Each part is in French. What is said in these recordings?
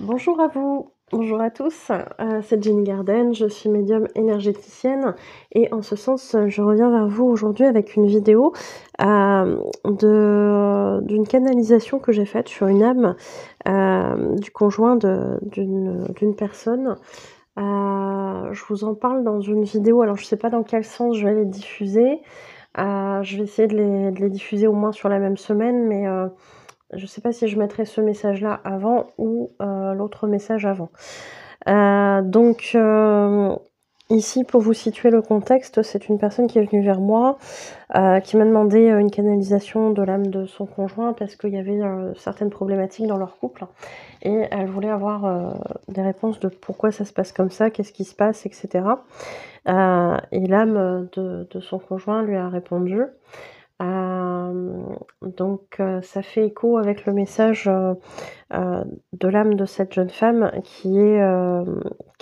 Bonjour à vous, bonjour à tous, c'est Jenny Garden, je suis médium énergéticienne et en ce sens, je reviens vers vous aujourd'hui avec une vidéo, d'une canalisation que j'ai faite sur une âme, du conjoint d'une personne. Je vous en parle dans une vidéo, alors je sais pas dans quel sens je vais les diffuser, je vais essayer de les diffuser au moins sur la même semaine, mais je sais pas si je mettrai ce message-là avant ou l'autre message avant. Donc ici, pour vous situer le contexte, c'est une personne qui est venue vers moi, qui m'a demandé, une canalisation de l'âme de son conjoint parce qu'il y avait, certaines problématiques dans leur couple et elle voulait avoir, des réponses de pourquoi ça se passe comme ça, qu'est-ce qui se passe et cetera. Et l'âme, de son conjoint lui a répondu. Donc ça fait écho avec le message, de l'âme de cette jeune femme qui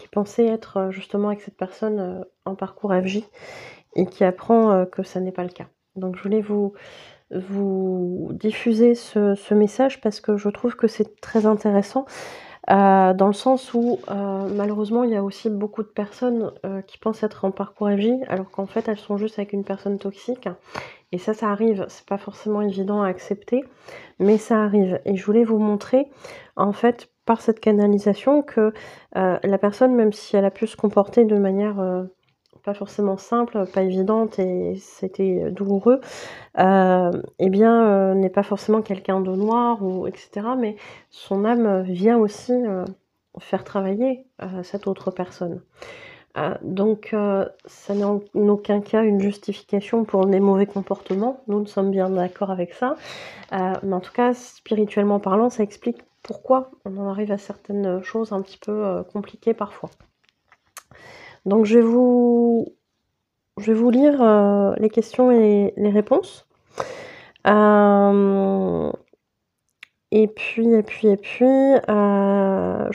pensait être, justement avec cette personne, en parcours FJ et qui apprend, que ça n'est pas le cas. Donc je voulais vous diffuser ce message parce que je trouve que c'est très intéressant, dans le sens où, malheureusement, il y a aussi beaucoup de personnes, qui pensent être en parcours FJ alors qu'en fait, elles sont juste avec une personne toxique et ça arrive. C'est pas forcément évident à accepter, mais ça arrive et je voulais vous montrer, en fait, par cette canalisation que, la personne, même si elle a pu se comporter de manière, pas forcément simple, pas évidente et c'était douloureux, et bien, n'est pas forcément quelqu'un de noir ou et cetera, mais son âme vient aussi, faire travailler, cette autre personne. Donc ça n'est en aucun cas une justification pour des mauvais comportements. Nous sommes bien d'accord avec ça. Mais en tout cas, spirituellement parlant, ça explique pourquoi on en arrive à certaines choses un petit peu, compliquées parfois. Donc je vais vous lire, les questions et les réponses. Hem et puis, je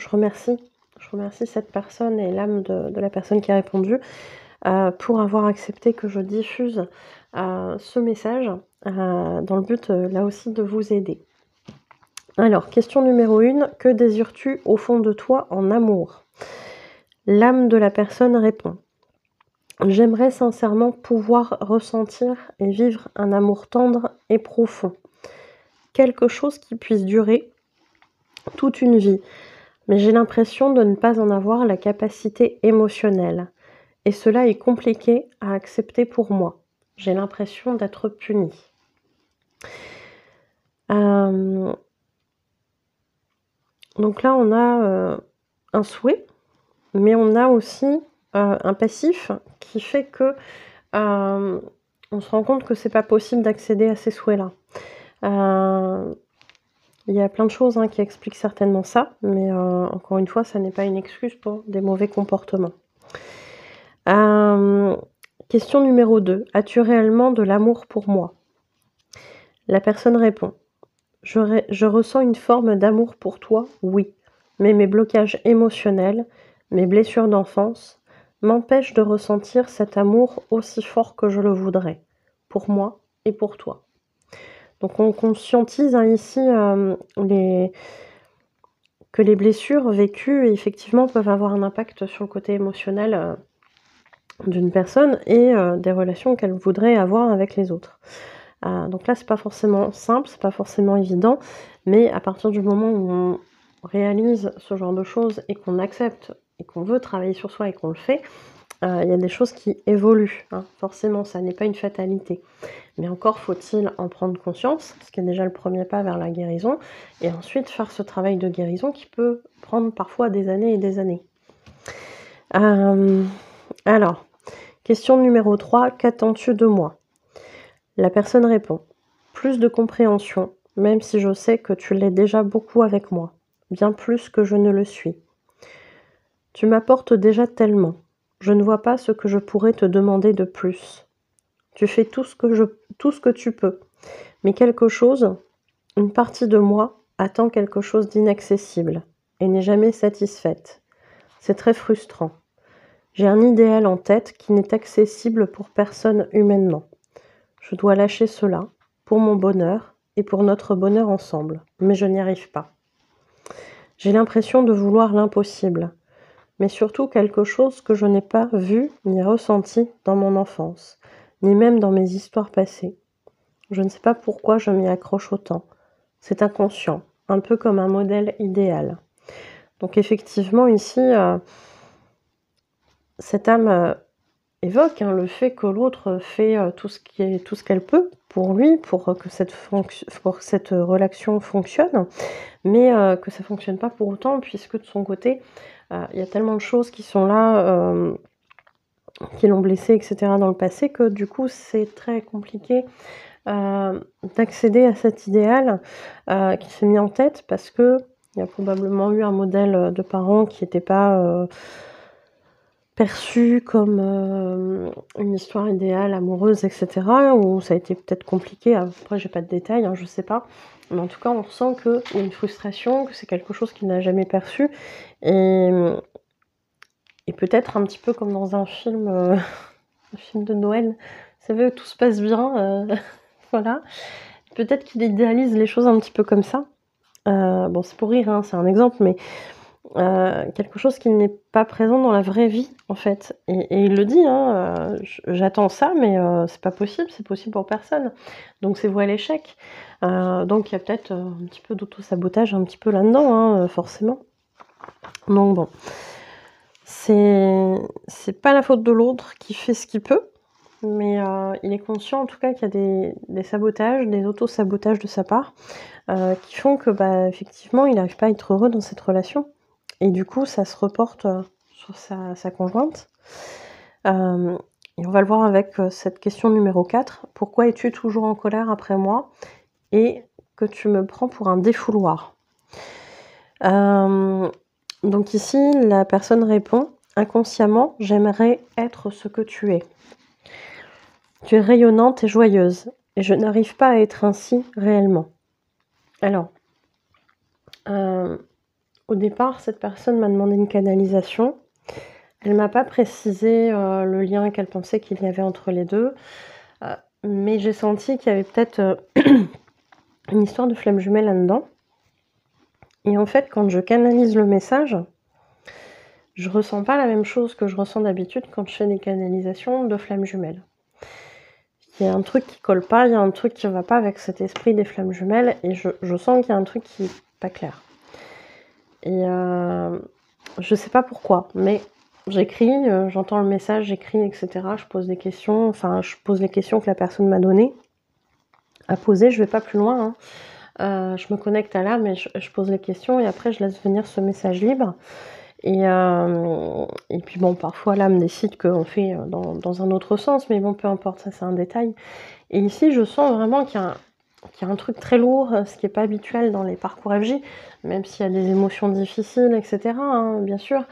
remercie cette personne et l'âme de la personne qui a répondu, pour avoir accepté que je diffuse, ce message, dans le but, là aussi de vous aider. Alors, question numéro 1, que désires-tu au fond de toi en amour? L'âme de la personne répond: j'aimerais sincèrement pouvoir ressentir et vivre un amour tendre et profond. Quelque chose qui puisse durer toute une vie, mais j'ai l'impression de ne pas en avoir la capacité émotionnelle. Et cela est compliqué à accepter pour moi. J'ai l'impression d'être punie. Donc là, on a, un souhait, mais on a aussi, un passif qui fait que, on se rend compte que c'est pas possible d'accéder à ces souhaits-là. Il y a plein de choses, hein, qui expliquent certainement ça, mais encore une fois, ça n'est pas une excuse pour des mauvais comportements. Question numéro 2, as-tu réellement de l'amour pour moi? La personne répond: je ressens une forme d'amour pour toi, oui, mais mes blocages émotionnels, mes blessures d'enfance, m'empêchent de ressentir cet amour aussi fort que je le voudrais, pour moi et pour toi. Donc on conscientise, hein, ici, que les blessures vécues, effectivement, peuvent avoir un impact sur le côté émotionnel, d'une personne et des relations qu'elle voudrait avoir avec les autres. Donc là, c'est pas forcément simple, c'est pas forcément évident, mais à partir du moment où on réalise ce genre de choses et qu'on accepte et qu'on veut travailler sur soi et qu'on le fait, il y a des choses qui évoluent, hein. Forcément, ça n'est pas une fatalité. Mais encore faut-il en prendre conscience, ce qui est déjà le premier pas vers la guérison, et ensuite faire ce travail de guérison qui peut prendre parfois des années et des années. Alors, question numéro 3, qu'attends-tu de moi? La personne répond: plus de compréhension, même si je sais que tu l'es déjà beaucoup avec moi, bien plus que je ne le suis. Tu m'apportes déjà tellement, je ne vois pas ce que je pourrais te demander de plus. Tu fais tout ce que tu peux, mais quelque chose, une partie de moi, attend quelque chose d'inaccessible et n'est jamais satisfaite. C'est très frustrant. J'ai un idéal en tête qui n'est accessible pour personne humainement. Je dois lâcher cela, pour mon bonheur et pour notre bonheur ensemble, mais je n'y arrive pas. J'ai l'impression de vouloir l'impossible, mais surtout quelque chose que je n'ai pas vu ni ressenti dans mon enfance, ni même dans mes histoires passées. Je ne sais pas pourquoi je m'y accroche autant. C'est inconscient, un peu comme un modèle idéal. Donc effectivement, ici, cette âme évoque le fait que l'autre fait tout ce qu'elle peut pour lui, pour que cette relation fonctionne, mais que ça fonctionne pas pour autant, puisque de son côté, il y a tellement de choses qui sont là, qui l'ont blessé, etc. dans le passé, que du coup, c'est très compliqué d'accéder à cet idéal qui s'est mis en tête, parce qu'il y a probablement eu un modèle de parents qui n'était pas perçu comme une histoire idéale, amoureuse, etc. Où ça a été peut-être compliqué. Après, j'ai pas de détails, je sais pas. Mais en tout cas, on ressent qu'il y a une frustration, que c'est quelque chose qu'il n'a jamais perçu. Et peut-être un petit peu comme dans un film, un film de Noël. Vous savez, où tout se passe bien, voilà. Peut-être qu'il idéalise les choses un petit peu comme ça. Bon, c'est pour rire, c'est un exemple, mais quelque chose qui n'est pas présent dans la vraie vie, en fait. Et il le dit, j'attends ça, mais c'est pas possible, c'est possible pour personne. Donc c'est voué à l'échec. Donc il y a peut-être un petit peu d'auto-sabotage un petit peu là-dedans, forcément. Donc bon, c'est pas la faute de l'autre qui fait ce qu'il peut, mais il est conscient en tout cas qu'il y a des sabotages, des auto-sabotages de sa part, qui font que, effectivement, il n'arrive pas à être heureux dans cette relation. Et du coup, ça se reporte sur sa conjointe. Et on va le voir avec cette question numéro 4. Pourquoi es-tu toujours en colère après moi et que tu me prends pour un défouloir? Donc ici, la personne répond: inconsciemment, j'aimerais être ce que tu es. Tu es rayonnante et joyeuse, et je n'arrive pas à être ainsi réellement. Alors, au départ, cette personne m'a demandé une canalisation. Elle m'a pas précisé le lien qu'elle pensait qu'il y avait entre les deux, mais j'ai senti qu'il y avait peut-être une histoire de flamme jumelle là-dedans. Et en fait, quand je canalise le message, je ressens pas la même chose que je ressens d'habitude quand je fais des canalisations de flammes jumelles. Il y a un truc qui colle pas, il y a un truc qui va pas avec cet esprit des flammes jumelles, et je sens qu'il y a un truc qui est pas clair. Et je sais pas pourquoi, mais j'écris, j'entends le message, j'écris, etc. Je pose des questions, je pose les questions que la personne m'a données à poser, je vais pas plus loin, je me connecte à l'âme et je pose les questions, et après je laisse venir ce message libre. Et puis bon, parfois l'âme décide qu'on fait dans un autre sens, mais bon, peu importe, ça c'est un détail. Et ici, je sens vraiment qu'il y a un truc très lourd, ce qui n'est pas habituel dans les parcours FJ, même s'il y a des émotions difficiles, etc., bien sûr,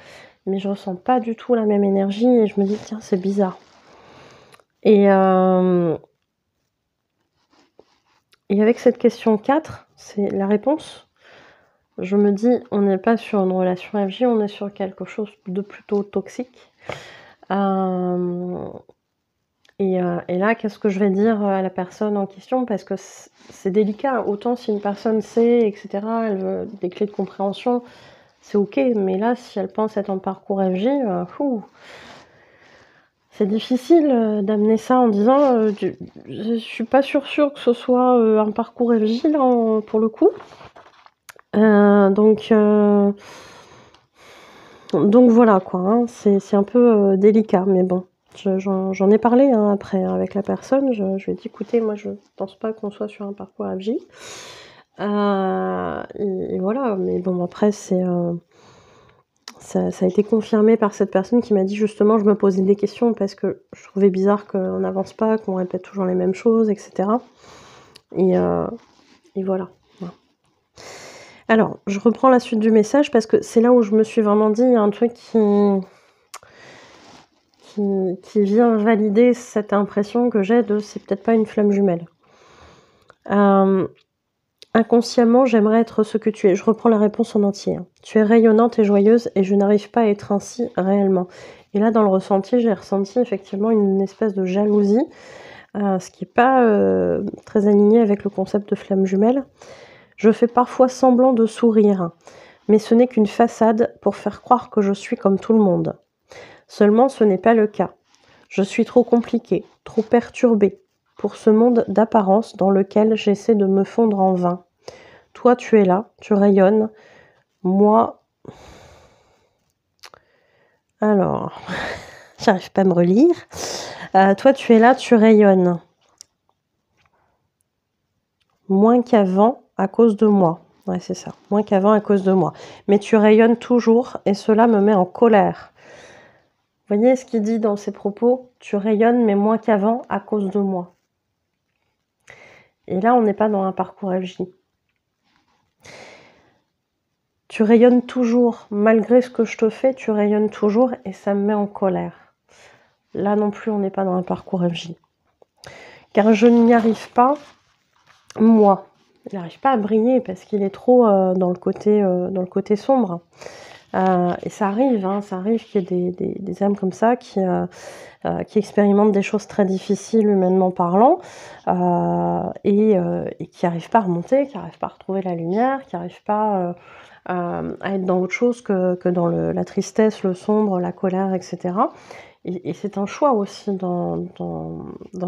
mais je ressens pas du tout la même énergie, et je me dis, tiens, c'est bizarre. Et avec cette question 4, c'est la réponse. Je me dis, on n'est pas sur une relation FJ, on est sur quelque chose de plutôt toxique. Et là, qu'est-ce que je vais dire à la personne en question? Parce que c'est délicat. Autant si une personne sait, etc., elle veut des clés de compréhension, c'est OK. Mais là, si elle pense être en parcours FJ, c'est difficile d'amener ça en disant je suis pas sûre que ce soit un parcours FJ, là, pour le coup. Donc voilà, quoi, c'est un peu délicat, mais bon. J'en ai parlé après avec la personne, je lui ai dit: «Écoutez, moi je pense pas qu'on soit sur un parcours FJ». Et voilà, mais bon, après ça a été confirmé par cette personne qui m'a dit justement: «Je me posais des questions parce que je trouvais bizarre qu'on n'avance pas, qu'on répète toujours les mêmes choses, et cetera». Et voilà. Alors, je reprends la suite du message parce que c'est là où je me suis vraiment dit: il y a un truc qui vient valider cette impression que j'ai de c'est peut-être pas une flamme jumelle. Inconsciemment, j'aimerais être ce que tu es. Je reprends la réponse en entier. Tu es rayonnante et joyeuse et je n'arrive pas à être ainsi réellement. Et là, dans le ressenti, j'ai ressenti effectivement une espèce de jalousie, ce qui n'est pas très aligné avec le concept de flamme jumelle. Je fais parfois semblant de sourire, mais ce n'est qu'une façade pour faire croire que je suis comme tout le monde. Seulement ce n'est pas le cas. Je suis trop compliquée, trop perturbée pour ce monde d'apparence dans lequel j'essaie de me fondre en vain. Toi, tu es là, tu rayonnes. Moi... Alors, j'arrive pas à me relire. Toi, tu es là, tu rayonnes. Moins qu'avant à cause de moi. Ouais, c'est ça. Moins qu'avant à cause de moi. Mais tu rayonnes toujours et cela me met en colère. Vous voyez ce qu'il dit dans ses propos? Tu rayonnes, mais moins qu'avant à cause de moi. Et là, on n'est pas dans un parcours FJ. Tu rayonnes toujours, malgré ce que je te fais, tu rayonnes toujours et ça me met en colère. Là non plus, on n'est pas dans un parcours FJ. Car je n'y arrive pas, moi. Il n'arrive pas à briller parce qu'il est trop dans le côté sombre. Et ça arrive qu'il y ait des âmes comme ça qui expérimentent des choses très difficiles humainement parlant et qui n'arrivent pas à remonter, qui n'arrivent pas à retrouver la lumière, qui n'arrivent pas à être dans autre chose que dans la tristesse, le sombre, la colère, etc. Et c'est un choix aussi dans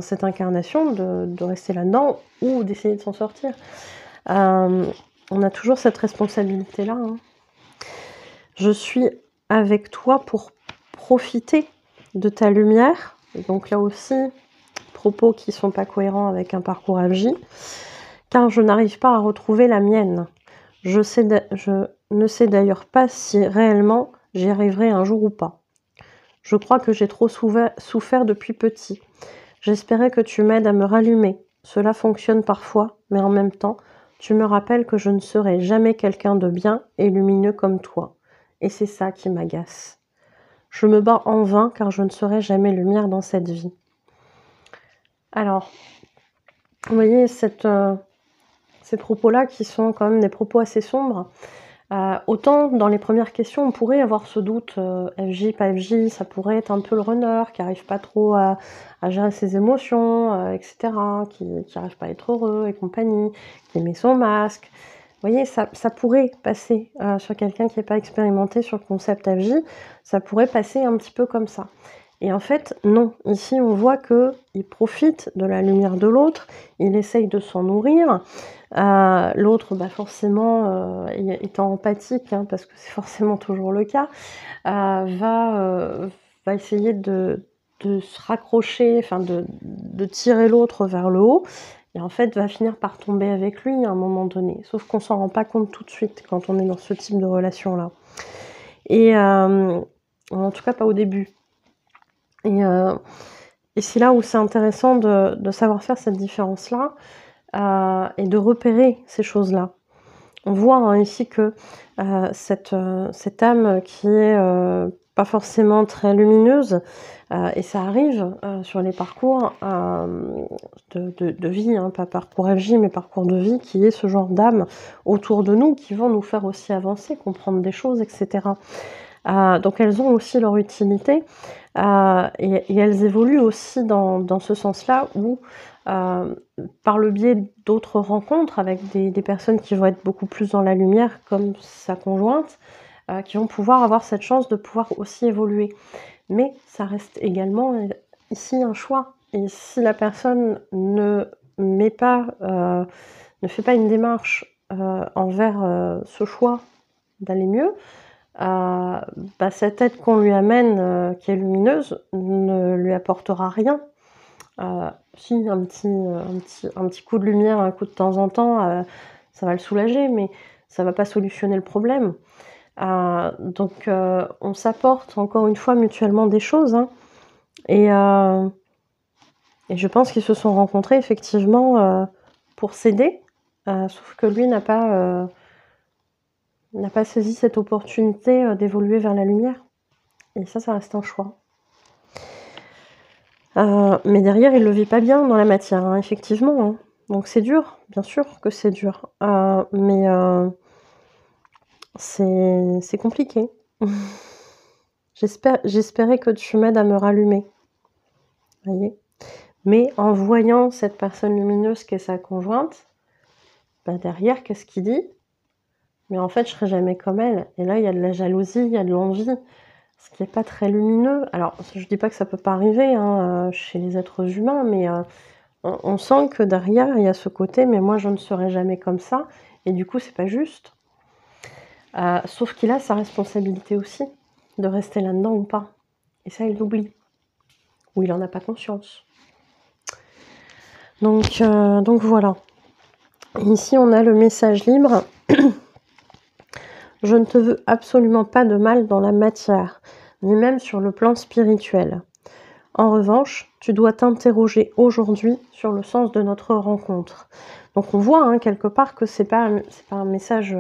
cette incarnation de rester là-dedans ou d'essayer de s'en sortir. On a toujours cette responsabilité-là. Hein. Je suis avec toi pour profiter de ta lumière. Donc là aussi, propos qui ne sont pas cohérents avec un parcours FJ, car je n'arrive pas à retrouver la mienne. Je ne sais d'ailleurs pas si réellement j'y arriverai un jour ou pas. Je crois que j'ai trop souffert depuis petit. J'espérais que tu m'aides à me rallumer. Cela fonctionne parfois, mais en même temps, tu me rappelles que je ne serai jamais quelqu'un de bien et lumineux comme toi. Et c'est ça qui m'agace. Je me bats en vain car je ne serai jamais lumière dans cette vie. Alors, vous voyez ces propos-là qui sont quand même des propos assez sombres. Autant dans les premières questions, on pourrait avoir ce doute, FJ, pas FJ, ça pourrait être un peu le runner qui n'arrive pas trop à gérer ses émotions, etc., qui n'arrive pas à être heureux et compagnie, qui met son masque. Vous voyez, ça pourrait passer sur quelqu'un qui n'est pas expérimenté sur le concept FJ, ça pourrait passer un petit peu comme ça. Et en fait, non. Ici, on voit qu'il profite de la lumière de l'autre, il essaye de s'en nourrir. L'autre, forcément, étant empathique, hein, parce que c'est forcément toujours le cas, va essayer de se raccrocher, enfin de tirer l'autre vers le haut, et en fait va finir par tomber avec lui à un moment donné. Sauf qu'on s'en rend pas compte tout de suite quand on est dans ce type de relation-là. Et en tout cas pas au début. Et c'est là où c'est intéressant de savoir faire cette différence-là et de repérer ces choses-là. On voit ici que cette âme qui est pas forcément très lumineuse, et ça arrive sur les parcours de vie, hein, pas parcours FJ, mais parcours de vie, qui est ce genre d'âme autour de nous, qui vont nous faire aussi avancer, comprendre des choses, etc. Donc elles ont aussi leur utilité, et elles évoluent aussi dans ce sens-là où, par le biais d'autres rencontres avec des personnes qui vont être beaucoup plus dans la lumière, comme sa conjointe, qui vont pouvoir avoir cette chance de pouvoir aussi évoluer. Mais ça reste également ici un choix. Et si la personne ne fait pas une démarche envers ce choix d'aller mieux, cette aide qu'on lui amène, qui est lumineuse, ne lui apportera rien. Si un petit coup de lumière, un coup de temps en temps, ça va le soulager, mais ça va pas solutionner le problème. Donc on s'apporte encore une fois mutuellement des choses, hein, et je pense qu'ils se sont rencontrés effectivement pour s'aider, sauf que lui n'a pas saisi cette opportunité d'évoluer vers la lumière. Et ça reste un choix. Mais derrière, il le vit pas bien dans la matière, hein, effectivement. Hein. Donc c'est dur, bien sûr que c'est dur. Mais c'est compliqué. J'espérais que tu m'aides à me rallumer. Voyez. Mais en voyant cette personne lumineuse qui est sa conjointe, derrière, qu'est-ce qu'il dit? mais en fait, je serai jamais comme elle. Et là, il y a de la jalousie, il y a de l'envie, ce qui est pas très lumineux. Alors, je dis pas que ça peut pas arriver, hein, chez les êtres humains, mais on sent que derrière, il y a ce côté: «Mais moi, je ne serai jamais comme ça» et du coup, c'est pas juste. Sauf qu'il a sa responsabilité aussi, de rester là-dedans ou pas. Et ça, il l'oublie. Ou il en a pas conscience. Donc voilà. Ici, on a le message libre. Je ne te veux absolument pas de mal dans la matière, ni même sur le plan spirituel. En revanche, tu dois t'interroger aujourd'hui sur le sens de notre rencontre. Donc on voit hein, quelque part que c'est pas un message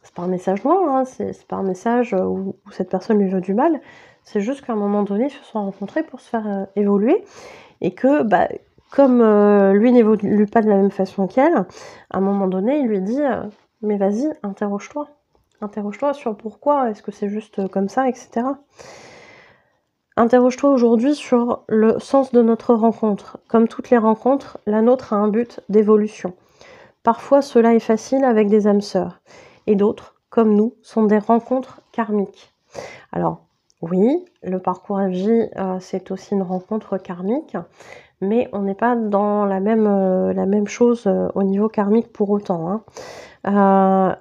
c'est pas un message noir, hein, c'est pas un message où cette personne lui veut du mal. C'est juste qu'à un moment donné, ils se sont rencontrés pour se faire évoluer et que bah, comme lui n'évolue pas de la même façon qu'elle, à un moment donné, il lui dit mais vas-y, interroge-toi. Interroge-toi sur pourquoi, est-ce que c'est juste comme ça, etc. Interroge-toi aujourd'hui sur le sens de notre rencontre. Comme toutes les rencontres, la nôtre a un but d'évolution. Parfois, cela est facile avec des âmes sœurs. Et d'autres, comme nous, sont des rencontres karmiques. Alors, oui, le parcours FJ, c'est aussi une rencontre karmique, mais on n'est pas dans la même chose au niveau karmique pour autant. Hein.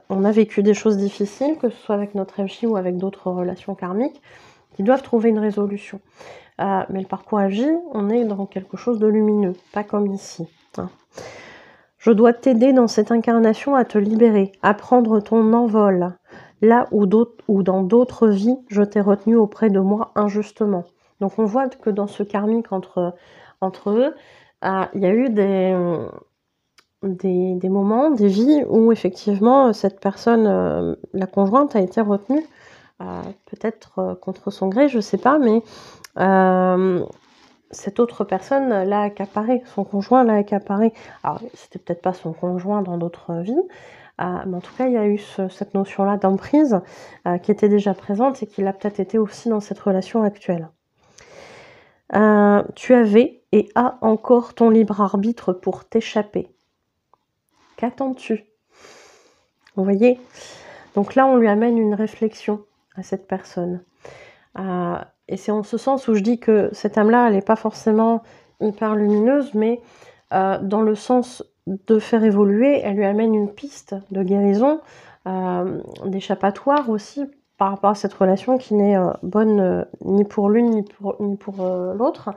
On a vécu des choses difficiles, que ce soit avec notre FJ ou avec d'autres relations karmiques, qui doivent trouver une résolution. Mais le parcours FJ, on est dans quelque chose de lumineux, pas comme ici. Hein. Je dois t'aider dans cette incarnation à te libérer, à prendre ton envol, là où dans d'autres vies, je t'ai retenu auprès de moi injustement. Donc on voit que dans ce karmique entre eux, il y a eu des moments, des vies où effectivement cette personne, la conjointe, a été retenue, peut-être contre son gré, je sais pas, mais cette autre personne l'a accaparé, son conjoint l'a accaparé. Alors, c'était peut-être pas son conjoint dans d'autres vies, mais en tout cas, il y a eu cette notion-là d'emprise qui était déjà présente et qui l'a peut-être été aussi dans cette relation actuelle. Tu avais et as encore ton libre arbitre pour t'échapper. Qu'attends-tu? Vous voyez? Donc là, on lui amène une réflexion à cette personne. Et c'est en ce sens où je dis que cette âme-là, elle n'est pas forcément hyper lumineuse, mais dans le sens de faire évoluer, elle lui amène une piste de guérison, d'échappatoire aussi par rapport à cette relation qui n'est bonne ni pour l'une ni pour l'autre,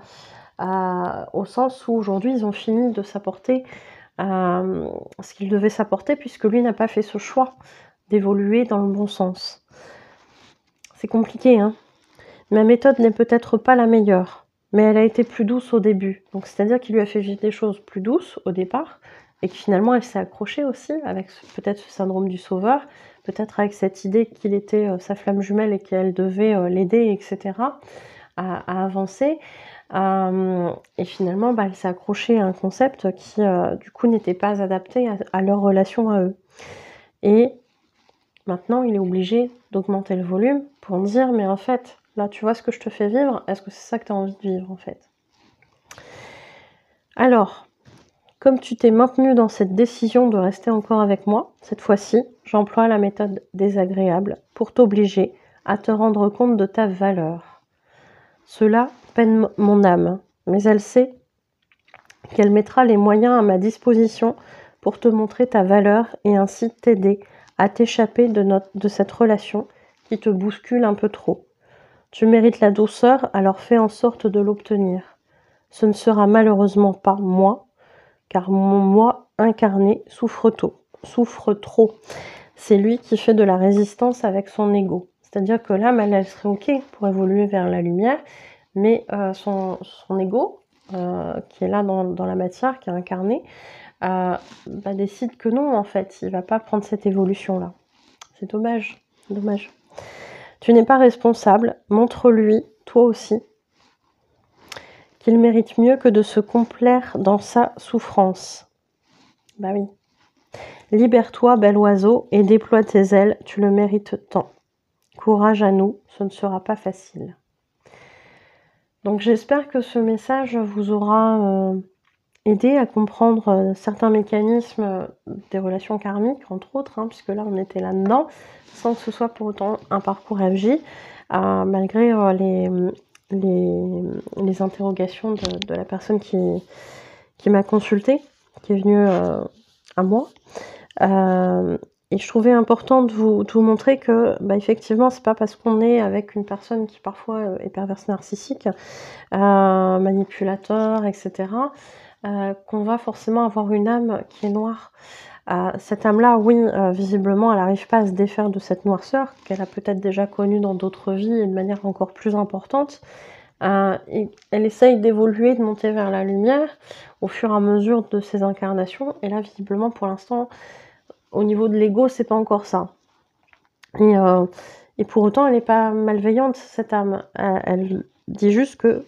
au sens où aujourd'hui ils ont fini de s'apporter ce qu'ils devaient s'apporter puisque lui n'a pas fait ce choix d'évoluer dans le bon sens. C'est compliqué, hein. Ma méthode n'est peut-être pas la meilleure, mais elle a été plus douce au début. Donc c'est-à-dire qu'il lui a fait vivre des choses plus douces au départ, et que finalement elle s'est accrochée aussi avec peut-être ce syndrome du sauveur, peut-être avec cette idée qu'il était sa flamme jumelle et qu'elle devait l'aider, etc., à avancer. Et finalement, elle s'est accrochée à un concept qui, du coup, n'était pas adapté à leur relation à eux. Et maintenant, il est obligé d'augmenter le volume pour me dire, mais en fait, là, tu vois ce que je te fais vivre, est-ce que c'est ça que tu as envie de vivre, en fait? Alors, comme tu t'es maintenu dans cette décision de rester encore avec moi, cette fois-ci, j'emploie la méthode désagréable pour t'obliger à te rendre compte de ta valeur. Cela peine mon âme, mais elle sait qu'elle mettra les moyens à ma disposition pour te montrer ta valeur et ainsi t'aider à t'échapper de cette relation qui te bouscule un peu trop. Tu mérites la douceur, alors fais en sorte de l'obtenir. Ce ne sera malheureusement pas moi, car mon moi incarné souffre trop. C'est lui qui fait de la résistance avec son ego. C'est-à-dire que l'âme, elle serait OK pour évoluer vers la lumière, mais son ego, qui est là dans la matière, qui est incarné, décide que non, en fait, il va pas prendre cette évolution-là. C'est dommage, dommage. Tu n'es pas responsable, montre-lui, toi aussi, qu'il mérite mieux que de se complaire dans sa souffrance. Bah oui. Libère-toi, bel oiseau, et déploie tes ailes, tu le mérites tant. Courage à nous, ce ne sera pas facile. Donc j'espère que ce message vous aura aider à comprendre, certains mécanismes, des relations karmiques, entre autres, hein, puisque là, on était là-dedans, sans que ce soit pour autant un parcours FJ, malgré, les interrogations de la personne qui m'a consultée, qui est venue, à moi. Et je trouvais important de vous montrer que, bah, effectivement, c'est pas parce qu'on est avec une personne qui parfois, est perverse narcissique, manipulateur et cetera, qu'on va forcément avoir une âme qui est noire. Cette âme-là, oui, visiblement, elle n'arrive pas à se défaire de cette noirceur qu'elle a peut-être déjà connue dans d'autres vies et de manière encore plus importante. Et elle essaye d'évoluer, de monter vers la lumière au fur et à mesure de ses incarnations. Et là, visiblement, pour l'instant, au niveau de l'ego, c'est pas encore ça. Et pour autant, elle n'est pas malveillante, cette âme. Elle dit juste qu'il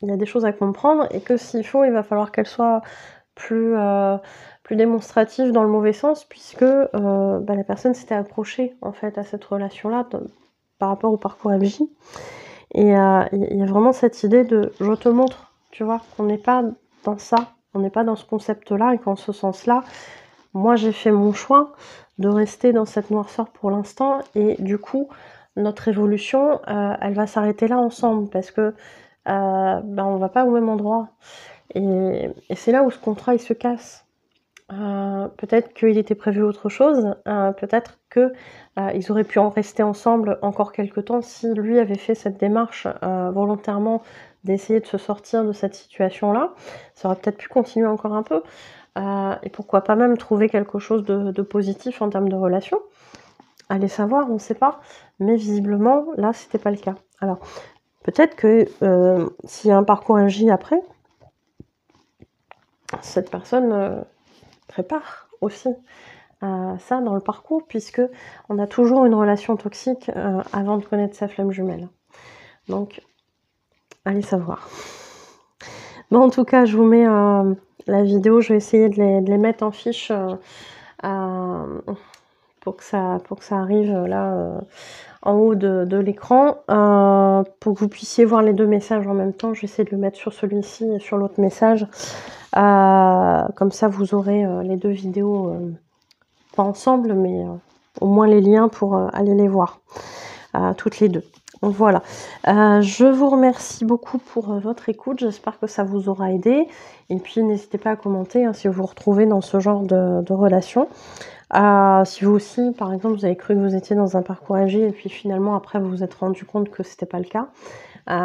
y a des choses à comprendre et que s'il faut, il va falloir qu'elle soit plus démonstrative dans le mauvais sens, puisque bah, la personne s'était accrochée en fait à cette relation-là par rapport au parcours MJ. Et il y a vraiment cette idée de je te montre, tu vois, qu'on n'est pas dans ça, on n'est pas dans ce concept-là, et qu'en ce sens-là, moi j'ai fait mon choix de rester dans cette noirceur pour l'instant, et du coup notre évolution elle va s'arrêter là ensemble, parce que ben, on va pas au même endroit, et c'est là où ce contrat il se casse. Peut-être qu'il était prévu autre chose, peut-être que ils auraient pu en rester ensemble encore quelque temps si lui avait fait cette démarche volontairement d'essayer de se sortir de cette situation-là. Ça aurait peut-être pu continuer encore un peu, et pourquoi pas même trouver quelque chose de positif en termes de relation. Allez savoir, on ne sait pas, mais visiblement, là, c'était pas le cas. Alors, peut-être que s'il y a un parcours MJ après, cette personne prépare aussi ça dans le parcours, puisque on a toujours une relation toxique avant de connaître sa flamme jumelle. Donc, allez savoir. Bon, en tout cas, je vous mets la vidéo, je vais essayer de les mettre en fiche pour que ça arrive là en haut de l'écran, pour que vous puissiez voir les deux messages en même temps. Je vais essayer de le mettre sur celui-ci et sur l'autre message. Comme ça, vous aurez les deux vidéos, pas ensemble, mais au moins les liens pour aller les voir, toutes les deux. Donc voilà, je vous remercie beaucoup pour votre écoute, j'espère que ça vous aura aidé, et puis n'hésitez pas à commenter hein, si vous vous retrouvez dans ce genre de relation. Si vous aussi, par exemple, vous avez cru que vous étiez dans un parcours âgé et puis finalement après vous vous êtes rendu compte que c'était pas le cas,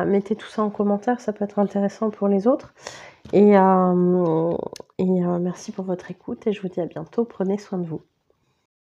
mettez tout ça en commentaire, ça peut être intéressant pour les autres. Et merci pour votre écoute et je vous dis à bientôt, prenez soin de vous.